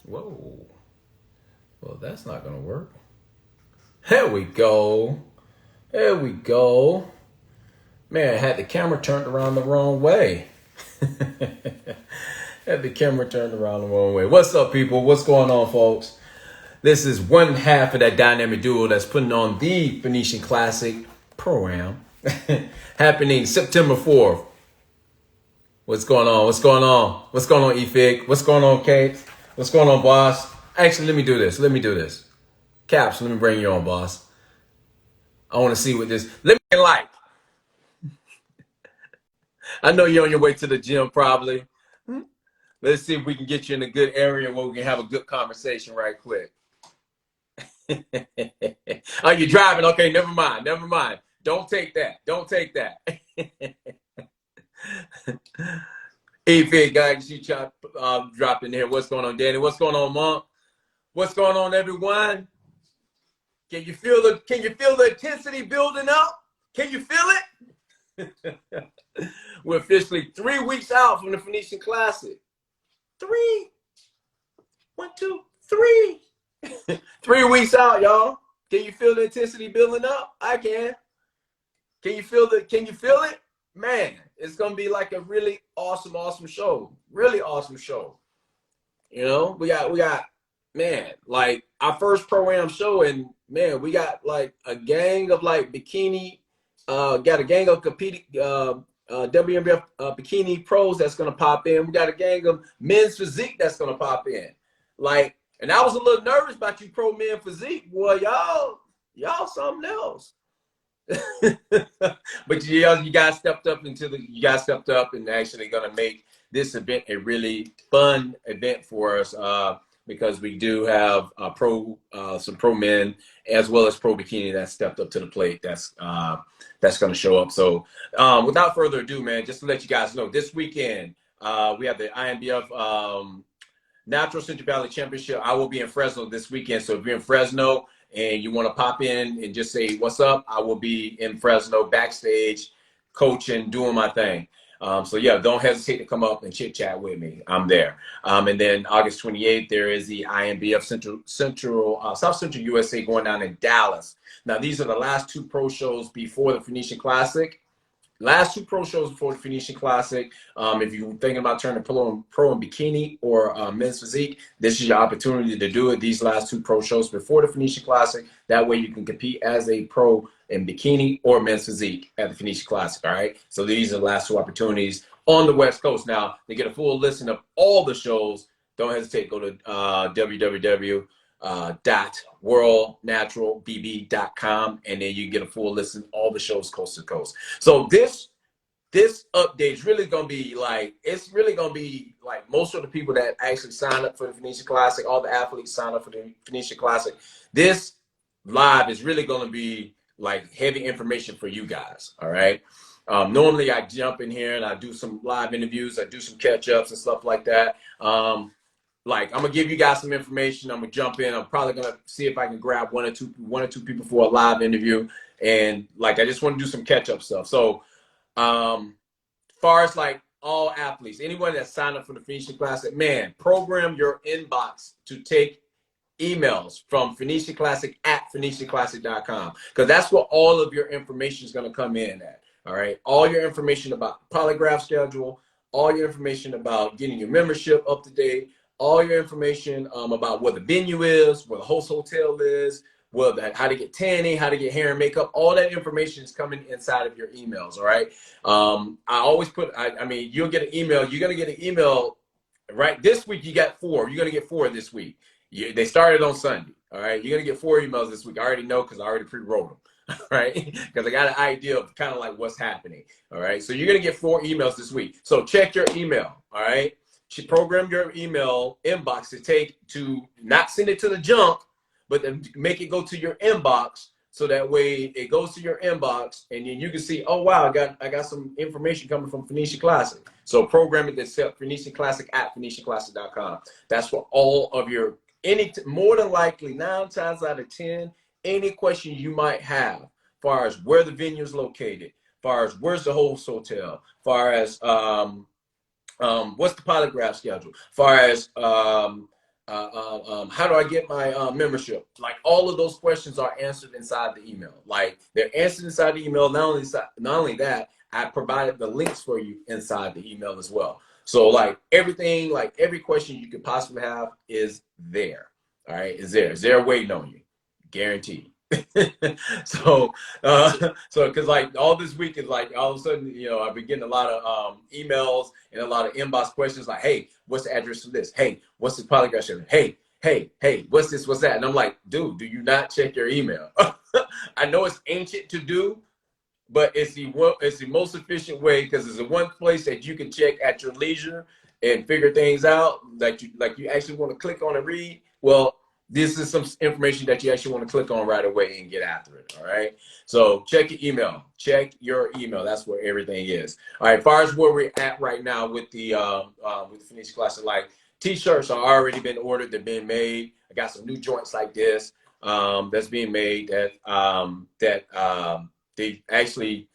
Whoa. Well, that's not going to work. There we go. There we go. Man, I had the camera turned around the wrong way. Had the camera turned around the wrong way. What's up, people? What's going on, folks? This is one half of that dynamic duo that's putting on the Phoenician Classic Pro-Am happening September 4th. What's going on? What's going on? What's going on, eFig? What's going on, Kate? What's going on, boss? Actually, let me do this. Caps, let me bring you on, boss. I want to see what this. Let me like. I know you're on your way to the gym, probably. Let's see if we can get you in a good area where we can have a good conversation right quick. Are you driving? Okay, never mind. Don't take that. eFig, guys, you dropped in here. What's going on, Danny? What's going on, Monk? What's going on, everyone? Can you feel the intensity building up? Can you feel it? We're officially 3 weeks out from the Phoenician Classic. 3. 1, 2, 3. 3 weeks out, y'all. Can you feel the intensity building up? I can. Can you feel it? Man, it's gonna be like a really awesome show. Really awesome show. You know, we got man, like our first Pro-Am show, and man, we got like a gang of like bikini, got a gang of competing WNBF bikini pros that's gonna pop in. We got a gang of men's physique that's gonna pop in. Like, and I was a little nervous about you pro men physique, boy. Y'all something else. But you guys stepped up and actually gonna make this event a really fun event for us, because we do have some pro men as well as pro bikini that stepped up to the plate. That's going to show up. So without further ado, man, just to let you guys know, this weekend we have the Inbf Natural Central Valley Championship. I will be in Fresno this weekend. So if you're in Fresno and you want to pop in and just say what's up, I will be in Fresno backstage coaching, doing my thing. So yeah, don't hesitate to come up and chit chat with me. I'm there. And then August 28th, there is the Inbf South Central USA going down in Dallas. Now, these are the last 2 pro shows before the Phoenician Classic. Last 2 pro shows before the Phoenician Classic. If you're thinking about turning pro in bikini or men's physique, this is your opportunity to do it. These last 2 pro shows before the Phoenician Classic. That way you can compete as a pro in bikini or men's physique at the Phoenician Classic, all right? So these are the last 2 opportunities on the West Coast. Now, to get a full list of all the shows, don't hesitate, go to www.worldnaturalbb.com, and then you get a full list of all the shows coast to coast. So this update is really going to be like, most of the people that actually sign up for the Phoenician Classic, all the athletes sign up for the Phoenician Classic. This live is really going to be like heavy information for you guys, all right? Normally I jump in here and I do some live interviews, I do some catch-ups and stuff like that. Like, I'm gonna give you guys some information. I'm gonna jump in. I'm probably gonna see if I can grab one or two people for a live interview. And like, I just want to do some catch-up stuff. So, far as like all athletes, anyone that signed up for the Phoenician Classic, man, program your inbox to take emails from Phoenician Classic at PhoenicianClassic.com, because that's where all of your information is gonna come in at. All right, all your information about polygraph schedule, all your information about getting your membership up to date, all your information about where the venue is, where the host hotel is, how to get tanning, how to get hair and makeup. All that information is coming inside of your emails, all right? I always I mean, you'll get an email. You're going to get an email, right? This week, you got 4. You're going to get 4 this week. They started on Sunday, all right? You're going to get 4 emails this week. I already know because I already pre-wrote them. All right, because I got an idea of kind of like what's happening. All right, so you're going to get 4 emails this week. So check your email, all right? Program your email inbox to not send it to the junk, but then make it go to your inbox, so that way it goes to your inbox, and then you can see, oh wow, I got some information coming from Phoenician Classic. So program it to Phoenician Classic at PhoenicianClassic.com. That's for all of your more than likely 9 times out of 10, any question you might have, as far as where the venue is located, as far as where's the host hotel, as far as what's the polygraph schedule, as far as how do I get my membership? Like all of those questions are answered inside the email. Like they're answered inside the email. Not only that, I provided the links for you inside the email as well. So like everything, like every question you could possibly have is there. All right, is there? Is there waiting on you? Guaranteed. so so because like all this week is like all of a sudden, you know, I've been getting a lot of emails and a lot of inbox questions like, hey, what's the address for this? Hey, what's the polygraph center? Hey, what's this, what's that? And I'm like, dude, do you not check your email? I know it's ancient to do, but it's the most efficient way, because it's the one place that you can check at your leisure and figure things out that you actually want to click on and read. Well, this is some information that you actually want to click on right away and get after it. All right. So check your email. Check your email. That's where everything is. All right. As far as where we're at right now with the Phoenician Classic, like t-shirts are already been ordered. They're being made. I got some new joints like this that's being made they actually,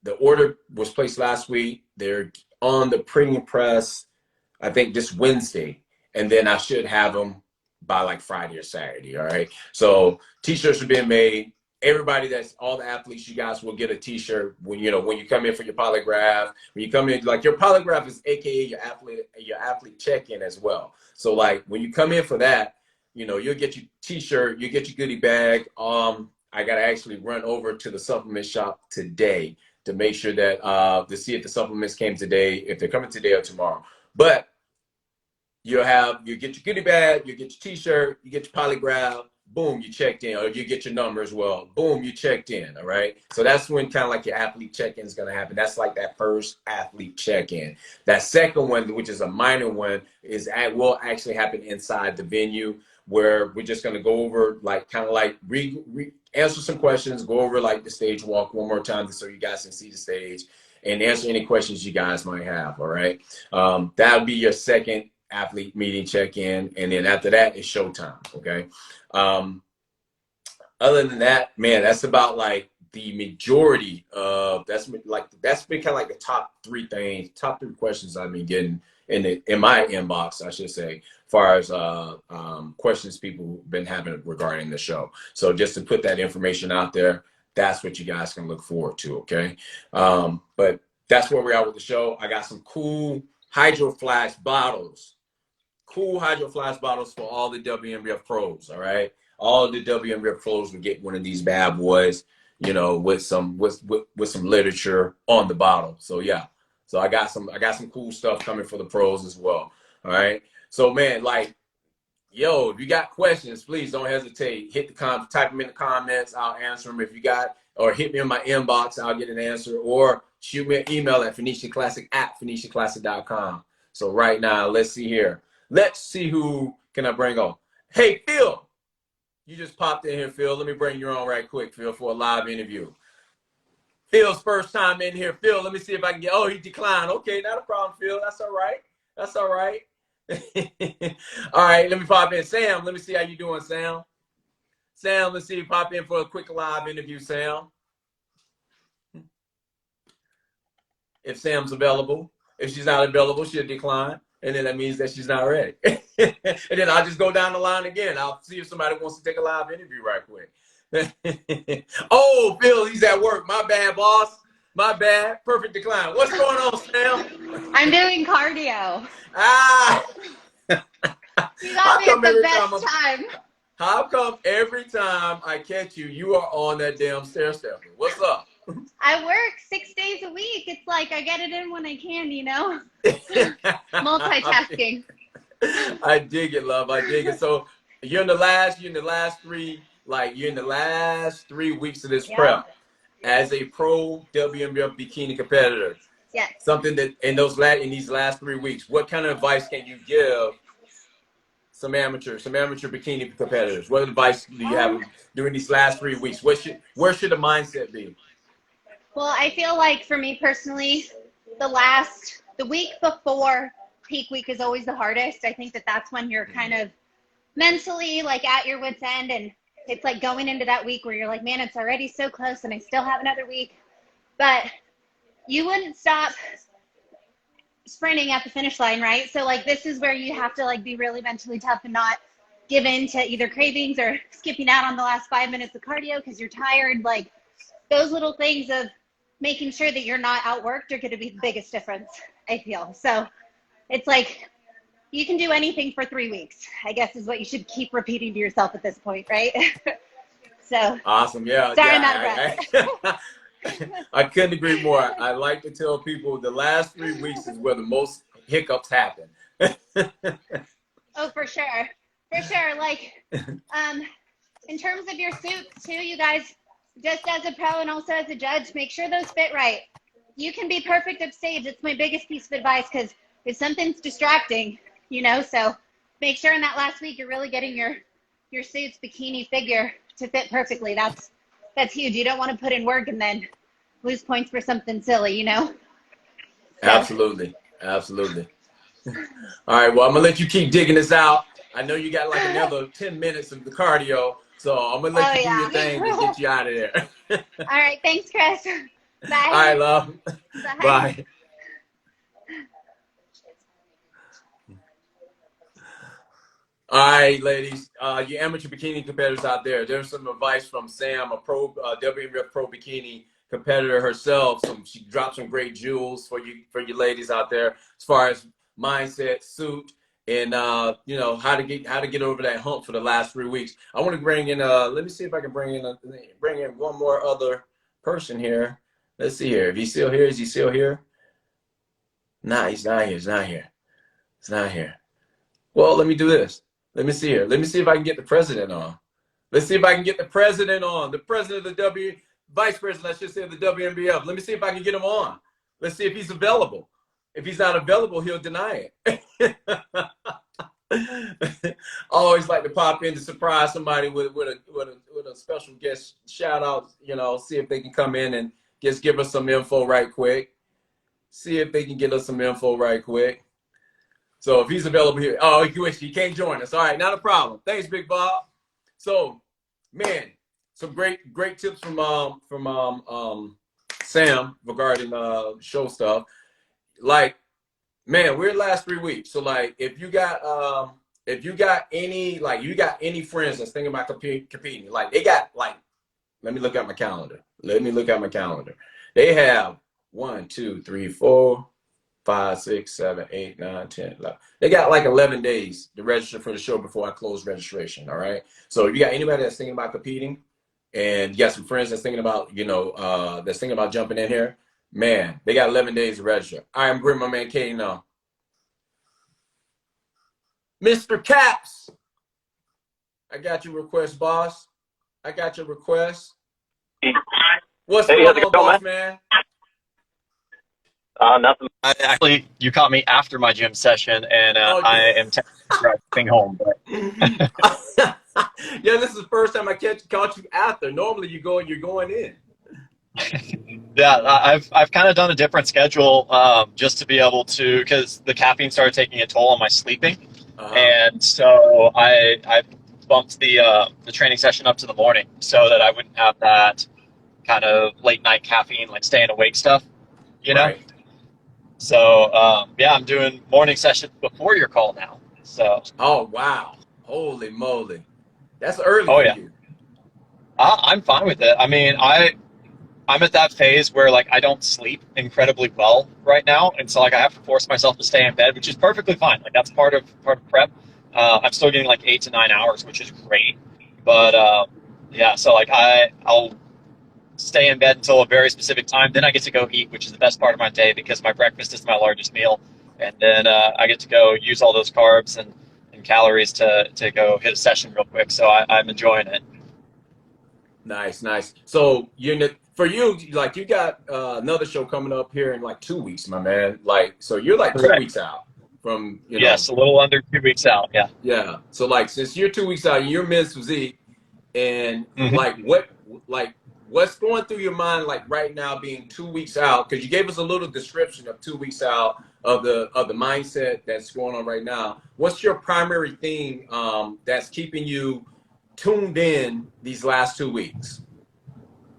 the order was placed last week. They're on the printing press, I think this Wednesday, and then I should have them by like Friday or Saturday. All right. So t-shirts are being made. Everybody, that's all the athletes, you guys will get a t-shirt when you come in for your polygraph. When you come in, like your polygraph is AKA your athlete check-in as well. So like when you come in for that, you'll get your t-shirt, you get your goodie bag. I got to actually run over to the supplement shop today to make sure that to see if the supplements came today, if they're coming today or tomorrow. But you get your goodie bag, you get your t-shirt, you get your polygraph, boom, you checked in, or you get your number as well, boom, you checked in. All right. So that's when kind of like your athlete check-in is going to happen. That's like that first athlete check-in. That second one, which is a minor one, will actually happen inside the venue, where we're just going to go over like kind of like answer some questions, go over like the stage walk one more time so you guys can see the stage and answer any questions you guys might have. All right. That'll be your second athlete meeting check-in, and then after that it's showtime. Okay. Other than that, man, that's about like the majority of that's been kind of like the top three questions I've been getting in my inbox, I should say, as far as questions people have been having regarding the show. So just to put that information out there, that's what you guys can look forward to. Okay. But that's where we are with the show. I got some cool Hydro Flask bottles. Cool Hydro Flask bottles for all the WNBF pros. All right. All the WNBF pros will get one of these bad boys, with some literature on the bottle. So yeah. So I got some cool stuff coming for the pros as well. All right. So man, like, yo, if you got questions, please don't hesitate. Type them in the comments. I'll answer them if you got, or hit me in my inbox. I'll get an answer, or shoot me an email at phoenicianclassic@phoenicianclassic.com. So right now, let's see here. Let's see who can I bring on. Hey, Phil, you just popped in here, Phil. Let me bring you on right quick, Phil, for a live interview. Phil's first time in here. Phil, let me see if I can get, he declined. Okay, not a problem, Phil. That's all right. That's all right. All right, let me pop in. Sam, let me see how you doing, Sam. Sam, let's see you pop in for a quick live interview, Sam. If Sam's available. If she's not available, she'll decline. And then that means that she's not ready. And then I'll just go down the line again. I'll see if somebody wants to take a live interview right quick. Oh, Phil, he's at work. My bad, boss. My bad. Perfect decline. What's going on, Sam? I'm doing cardio. You got me at the best time. How come every time I catch you, you are on that damn stair stepper? What's up? I work 6 days a week. It's like I get it in when I can, Multitasking. I dig it, love. I dig it. So you're in the last 3 weeks of this prep as a pro WNBF bikini competitor. Yes. Something that in these last 3 weeks, what kind of advice can you give some amateur bikini competitors? What advice do you have during these last 3 weeks? Where should the mindset be? Well, I feel like for me personally, the week before peak week is always the hardest. I think that's when you're kind of mentally like at your wit's end, and it's like going into that week where you're like, man, it's already so close and I still have another week. But you wouldn't stop sprinting at the finish line, right? So like this is where you have to like be really mentally tough and not give in to either cravings or skipping out on the last 5 minutes of cardio because you're tired. Like those little things of making sure that you're not outworked are going to be the biggest difference, I feel. So it's like you can do anything for 3 weeks, I guess is what you should keep repeating to yourself at this point, right? So Awesome. Yeah. sorry, I'm out of Yeah. breath. I couldn't agree more. I like to tell people the last 3 weeks is where the most hiccups happen. Oh, for sure. For sure. Like, in terms of your suits too, you guys, just as a pro and also as a judge, make sure those fit right. You can be perfect upstage. It's my biggest piece of advice because if something's distracting, you know, so make sure in that last week you're really getting your suits bikini figure to fit perfectly. That's huge. You don't want to put in work and then lose points for something silly, you know? So. Absolutely. Absolutely. All right. Well, I'm going to let you keep digging this out. I know you got like another 10 minutes of the cardio, so I'm going to let you do your thing to get you out of there. All right. Thanks, Chris. Bye. All right, love. Bye. Bye. All right, ladies, you amateur bikini competitors out there, there's some advice from Sam, a pro WNBF Pro Bikini competitor herself. She dropped some great jewels for you ladies out there as far as mindset, suit, and you know how to get over that hump for the last 3 weeks. I want to bring in let me see if I can bring in one more other person here. Let's see here. If he's still here, is he still here? Nah, he's not here. He's not here. He's not here. Well, let me do this. Let me see here. Let me see if I can get the president on. Let's see if I can get the president on. The president of the vice president, I should say, of the WNBF. Let me see if I can get him on. Let's see if he's available. If he's not available, he'll deny it. I always like to pop in to surprise somebody with a special guest shout out, you know, see if they can come in and just give us some info right quick. See if they can get us some info right quick. So if he's available here, oh, he can't join us. All right, not a problem. Thanks, Big Bob. So, man, some great tips from Sam regarding show stuff. Like, man, we're last 3 weeks. So like, if you got any friends that's thinking about competing, like they got like, let me look at my calendar. They have 1, 2, 3, 4. 5, 6, 7, 8, 9, 10, 11. They got like 11 days to register for the show before I close registration. All right. So if you got anybody that's thinking about competing and you got some friends that's thinking about, that's thinking about jumping in here, man, they got 11 days to register. All right, I'm bringing my man Katie now. Mr. Caps, I got your request, boss. I got your request. What's going on, boss, man? Nothing. Actually, you caught me after my gym session, and I am driving home. But yeah, this is the first time I caught you after. Normally, you're going in. Yeah, I've kind of done a different schedule just to be able to, because the caffeine started taking a toll on my sleeping, and so I bumped the training session up to the morning so that I wouldn't have that kind of late night caffeine, like staying awake stuff, you know. Right. So, yeah, I'm doing morning session before your call now. So. Oh, wow. Holy moly. That's early for you. I'm fine with it. I mean, I'm at that phase where, like, I don't sleep incredibly well right now. And so, like, I have to force myself to stay in bed, which is perfectly fine. Like, that's part of prep. I'm still getting, like, 8 to 9 hours, which is great. But, yeah, so, like, I'll stay in bed until a very specific time. Then I get to go eat, which is the best part of my day because my breakfast is my largest meal. And then I get to go use all those carbs and calories to go hit a session real quick. So I'm enjoying it. Nice. So for you, like you got another show coming up here in like 2 weeks, my man. Like, so you're like 2 weeks out from, Yes, a little under 2 weeks out. Yeah. Yeah. So like, since you're 2 weeks out, you're men's physique, and what's going through your mind like right now being 2 weeks out? Because you gave us a little description of 2 weeks out of the mindset that's going on right now. What's your primary thing that's keeping you tuned in these last 2 weeks?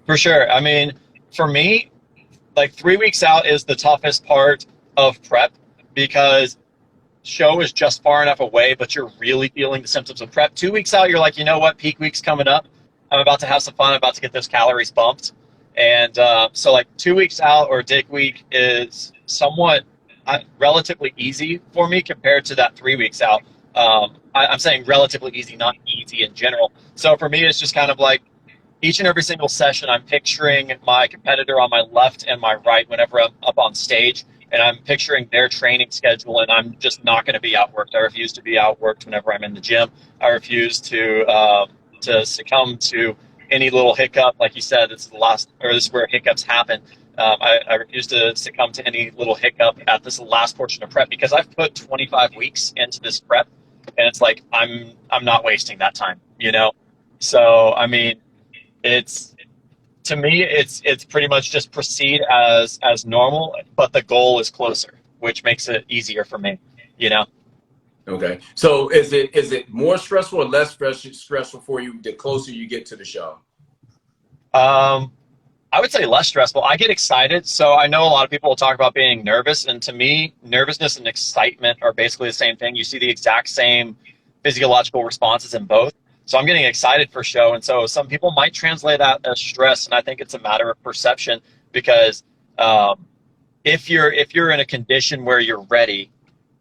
For sure. I mean, for me, like 3 weeks out is the toughest part of prep because show is just far enough away, but you're really feeling the symptoms of prep. 2 weeks out, you're like, you know what, peak week's coming up. I'm about to have some fun. I'm about to get those calories bumped. And so like 2 weeks out or dig week is somewhat relatively easy for me compared to that 3 weeks out. I'm saying relatively easy, not easy in general. So for me, it's just kind of like each and every single session, I'm picturing my competitor on my left and my right whenever I'm up on stage, and I'm picturing their training schedule, and I'm just not going to be outworked. I refuse to be outworked whenever I'm in the gym. I refuse to succumb to any little hiccup. Like you said, this is where hiccups happen. I refuse to succumb to any little hiccup at this last portion of prep, because I've put 25 weeks into this prep, and it's like I'm not wasting that time, you know? So I mean, to me it's pretty much just proceed as normal, but the goal is closer, which makes it easier for me, you know? Okay. So is it more stressful or less stressful for you the closer you get to the show? I would say less stressful. I get excited. So I know a lot of people will talk about being nervous. And to me, nervousness and excitement are basically the same thing. You see the exact same physiological responses in both. So I'm getting excited for show. And so some people might translate that as stress. And I think it's a matter of perception, because if you're in a condition where you're ready,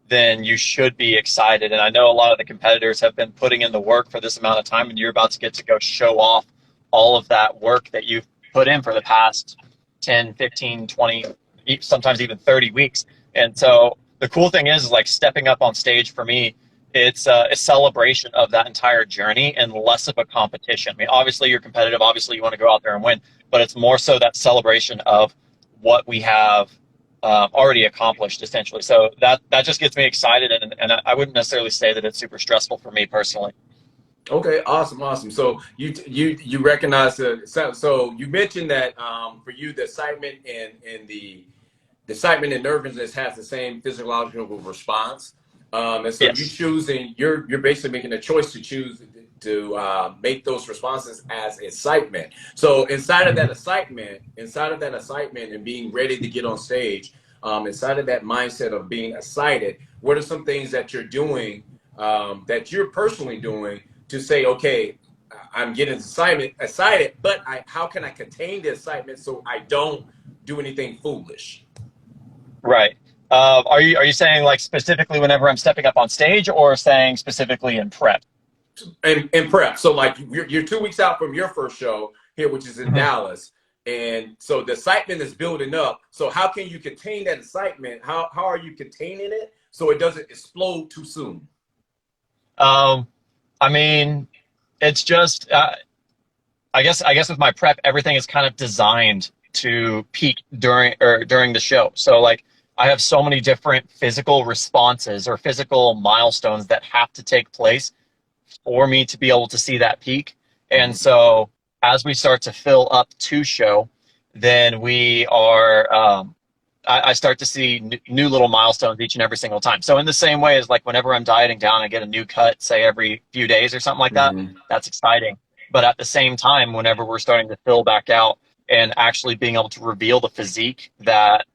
then you should be excited. And I know a lot of the competitors have been putting in the work for this amount of time, and you're about to get to go show off all of that work that you've put in for the past 10, 15, 20, sometimes even 30 weeks. And so the cool thing is like stepping up on stage for me, it's a celebration of that entire journey and less of a competition. I mean, obviously you're competitive, obviously you want to go out there and win, but it's more so that celebration of what we have already accomplished, essentially. So that just gets me excited, and I wouldn't necessarily say that it's super stressful for me personally. Okay, awesome. So you recognize so you mentioned that for you the excitement and the excitement and nervousness has the same physiological response, and so Yes. you're basically making a choice to choose to make those responses as excitement. So inside of that excitement and being ready to get on stage, inside of that mindset of being excited, what are some things that you're doing, that you're personally doing to say, okay, I'm getting excited, but how can I contain the excitement so I don't do anything foolish? Right. Are you saying like specifically whenever I'm stepping up on stage, or saying specifically in prep? And prep. So like you're 2 weeks out from your first show here, which is in Mhm. Dallas. And so the excitement is building up. So how can you contain that excitement? How are you containing it so it doesn't explode too soon? I mean, it's just I guess with my prep, everything is kind of designed to peak during the show. So like I have so many different physical responses or physical milestones that have to take place for me to be able to see that peak. And so as we start to fill up to show, then we are I start to see new little milestones each and every single time. So in the same way as like whenever I'm dieting down, I get a new cut, say every few days or something like that. Mm-hmm. That's exciting. But at the same time, whenever we're starting to fill back out and actually being able to reveal the physique that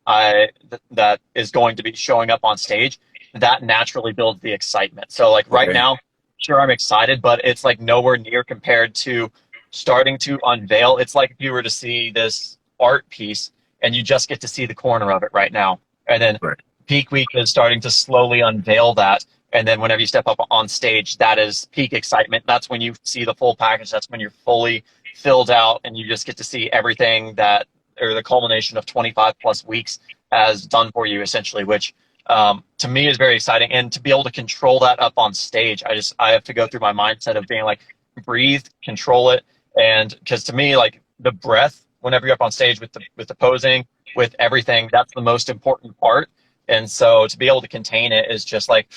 is going to be showing up on stage, that naturally builds the excitement. So like right Okay. now, sure, I'm excited, but it's like nowhere near compared to starting to unveil. It's like if you were to see this art piece and you just get to see the corner of it right now. And then Right. peak week is starting to slowly unveil that. And then whenever you step up on stage, that is peak excitement. That's when you see the full package. That's when you're fully filled out and you just get to see everything that, or the culmination of 25 plus weeks has done for you, essentially, which to me is very exciting. And to be able to control that up on stage, I have to go through my mindset of being like, breathe, control it. And because to me, like the breath, whenever you're up on stage with the posing, with everything, that's the most important part. And so to be able to contain it is just like,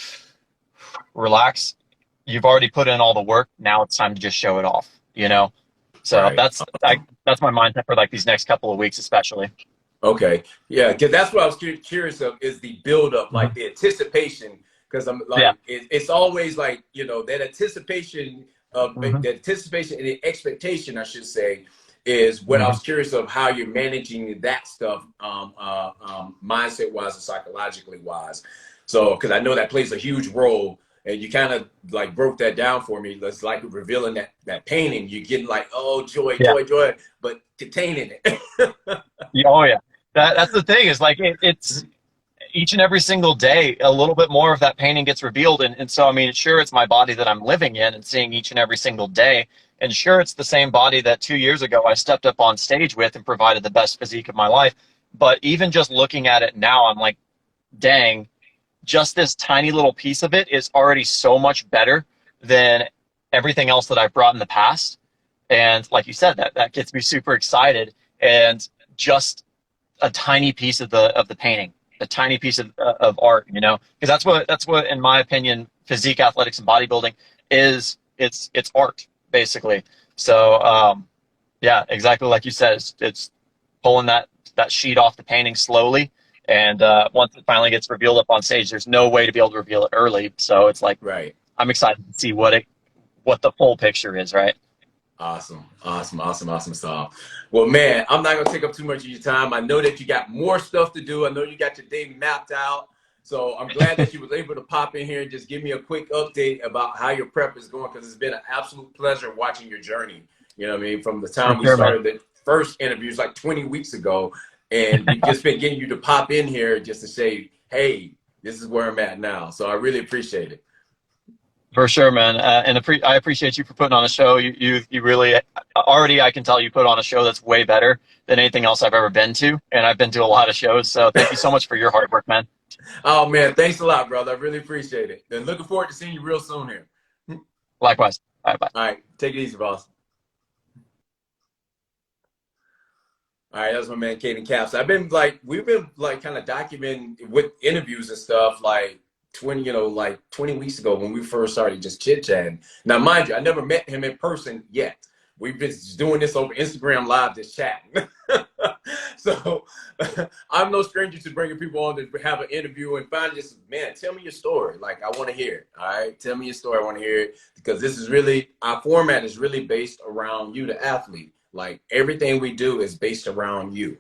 relax. You've already put in all the work. Now it's time to just show it off, you know? So Right. that's my mindset for like these next couple of weeks, especially. Okay. Yeah, because that's what I was curious of is the build up, like the anticipation. Because I'm Yeah. like, it's always like, that anticipation of Mhm. the anticipation and the expectation, I should say, is what I Mhm. was curious of how you're managing that stuff, mindset wise and psychologically wise. So, because I know that plays a huge role, and you kind of like broke that down for me. It's like revealing that painting. You're getting like, oh, joy, Yeah. joy, joy, but containing it. Yeah, oh yeah. That's the thing is like it's each and every single day a little bit more of that painting gets revealed, and so I mean sure it's my body that I'm living in and seeing each and every single day, and sure it's the same body that 2 years ago I stepped up on stage with and provided the best physique of my life, but even just looking at it now I'm like, dang, just this tiny little piece of it is already so much better than everything else that I've brought in the past. And like you said, that gets me super excited. And just a tiny piece of the painting, a tiny piece of art, you know, because that's what in my opinion physique athletics and bodybuilding is. It's art basically. So yeah, exactly like you said, it's pulling that sheet off the painting slowly, and once it finally gets revealed up on stage, there's no way to be able to reveal it early. So it's like Right. I'm excited to see what the full picture is, right? Awesome, awesome, awesome, awesome stuff. Well, man, I'm not gonna take up too much of your time. I know that you got more stuff to do. I know you got your day mapped out. So I'm glad that you was able to pop in here and just give me a quick update about how your prep is going, because it's been an absolute pleasure watching your journey. You know what I mean? From the For time we sure, man. started the first interviews like 20 weeks ago, and we've just been getting you to pop in here just to say, hey, this is where I'm at now. So I really appreciate it. For sure, man. And I appreciate you for putting on a show. You really already, I can tell you put on a show that's way better than anything else I've ever been to. And I've been to a lot of shows. So thank you so much for your hard work, man. Oh, man, thanks a lot, brother. I really appreciate it. And looking forward to seeing you real soon here. Likewise. All right, bye. All right, take it easy, boss. All right, that's my man, Caden Caps. We've been like kind of documenting with interviews and stuff like 20 weeks ago when we first started just chit chatting. Now, mind you, I never met him in person yet. We've been just doing this over Instagram Live, just chatting. So I'm no stranger to bringing people on to have an interview and find just, man, tell me your story. Like, I want to hear it. All right, tell me your story. I want to hear it, because this is really, our format is really based around you, the athlete. Like, everything we do is based around you.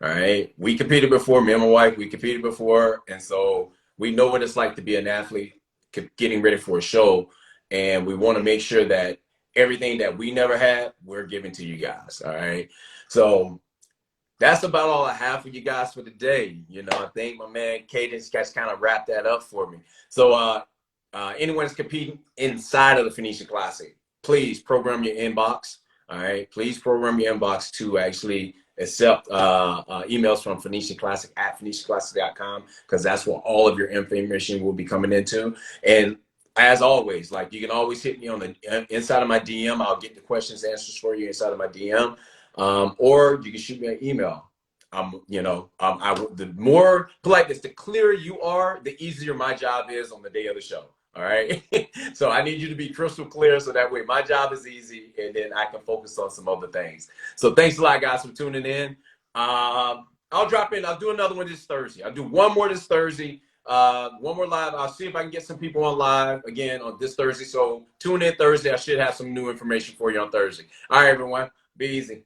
All right. We competed before, me and my wife, we competed before. And so we know what it's like to be an athlete getting ready for a show. And we want to make sure that everything that we never had, we're giving to you guys. All right. So that's about all I have for you guys for today. You know, I think my man Cadence has kind of wrapped that up for me. So anyone that's competing inside of the Phoenician Classic, please program your inbox. All right, please program your inbox to actually accept emails from Phoenician Classic at PhoenicianClassic.com, because that's where all of your information will be coming into. And as always, like, you can always hit me on the inside of my DM. I'll get the questions, answers for you inside of my DM, or you can shoot me an email. The more polite this, the clearer you are, the easier my job is on the day of the show. All right. So I need you to be crystal clear, so that way my job is easy and then I can focus on some other things. So thanks a lot, guys, for tuning in. I'll drop in. I'll do another one this Thursday. I'll do one more this Thursday. One more live. I'll see if I can get some people on live again on this Thursday. So tune in Thursday. I should have some new information for you on Thursday. All right, everyone. Be easy.